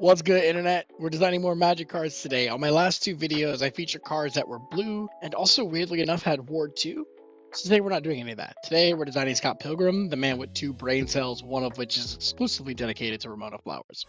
What's good, internet? We're designing more magic cards today. On my last two videos, I featured cards that were blue and also, weirdly enough, had Ward 2. So today we're not doing any of that. Today we're designing Scott Pilgrim, the man with 2 brain cells, one of which is exclusively dedicated to Ramona Flowers.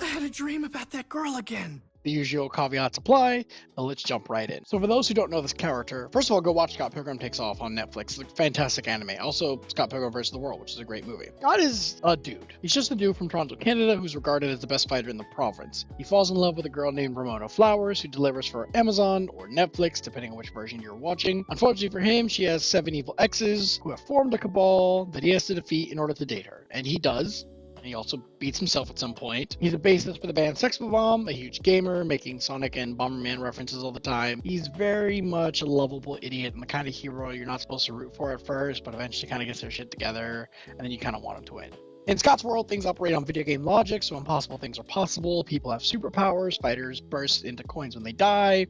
I had a dream about that girl again. The usual caveats apply, but let's jump right in. So for those who don't know this character, first of all, go watch Scott Pilgrim Takes Off on Netflix. It's a fantastic anime. Also, Scott Pilgrim vs. the World, which is a great movie. Scott is a dude. He's just a dude from Toronto, Canada, who's regarded as the best fighter in the province. He falls in love with a girl named Ramona Flowers, who delivers for Amazon or Netflix, depending on which version you're watching. Unfortunately for him, she has 7 evil exes who have formed a cabal that he has to defeat in order to date her. And he does. He also beats himself at some point. He's a bassist for the band Sex Bomb, a huge gamer, making Sonic and Bomberman references all the time. He's very much a lovable idiot and the kind of hero you're not supposed to root for at first, but eventually kind of gets their shit together, and then you kind of want him to win. In Scott's world, things operate on video game logic, so impossible things are possible. People have superpowers, fighters burst into coins when they die.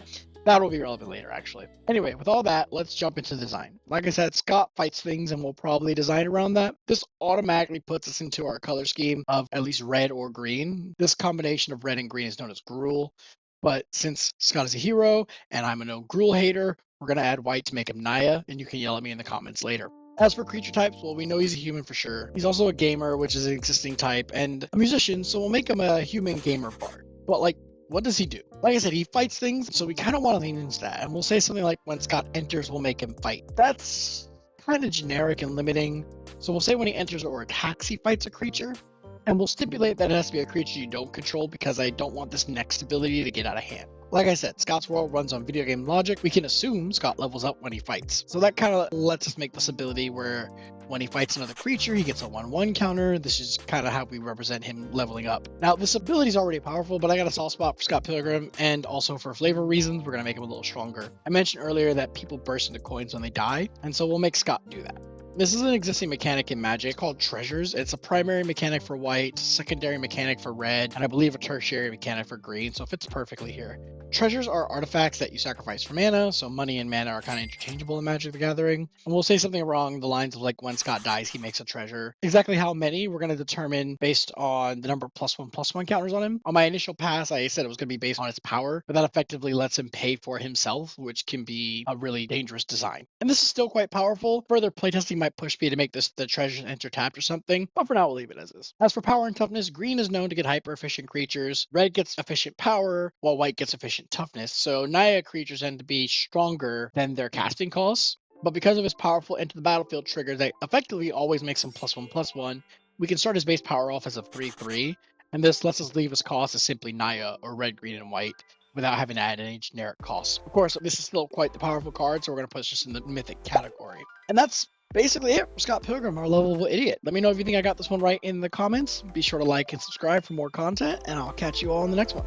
That'll be relevant later, actually. Anyway, with all that, let's jump into design. Like I said, Scott fights things and we'll probably design around that. This automatically puts us into our color scheme of at least red or green. This combination of red and green is known as Gruel. But since Scott is a hero and I'm a no Gruel hater, we're going to add white to make him Naya, and you can yell at me in the comments later. As for creature types, well, we know he's a human for sure. He's also a gamer, which is an existing type, and a musician, so we'll make him a human gamer bard. But what does he do? Like I said, he fights things, so we kind of want to lean into that. And we'll say something like, when Scott enters, we'll make him fight. That's kind of generic and limiting. So we'll say when he enters or attacks, he fights a creature. And we'll stipulate that it has to be a creature you don't control because I don't want this next ability to get out of hand. Like I said, Scott's world runs on video game logic. We can assume Scott levels up when he fights. So that kind of lets us make this ability where when he fights another creature, he gets a 1/1 counter. This is kind of how we represent him leveling up. Now, this ability is already powerful, but I got a soft spot for Scott Pilgrim, and also for flavor reasons, we're going to make him a little stronger. I mentioned earlier that people burst into coins when they die, and so we'll make Scott do that. This is an existing mechanic in Magic called Treasures. It's a primary mechanic for white, secondary mechanic for red, and I believe a tertiary mechanic for green, so it fits perfectly here. Treasures are artifacts that you sacrifice for mana, so money and mana are kind of interchangeable in Magic the Gathering. And we'll say something along the lines of like when Scott dies, he makes a treasure. Exactly how many we're going to determine based on the number of +1/+1 counters on him. On my initial pass, I said it was going to be based on his power, but that effectively lets him pay for himself, which can be a really dangerous design. And this is still quite powerful. Further playtesting might push me to make this the treasures enter tapped or something, but for now we'll leave it as is. As for power and toughness, green is known to get hyper efficient creatures, red gets efficient power, while white gets efficient toughness. So Naya creatures tend to be stronger than their casting costs, but because of his powerful enter the battlefield trigger that effectively always makes him +1/+1, we can start his base power off as a 3/3, and this lets us leave his cost as simply Naya or red, green, and white, without having to add any generic costs. Of course, this is still quite the powerful card, so we're going to put this just in the Mythic category. And that's basically it for Scott Pilgrim, our lovable idiot. Let me know if you think I got this one right in the comments. Be sure to like and subscribe for more content, and I'll catch you all in the next one.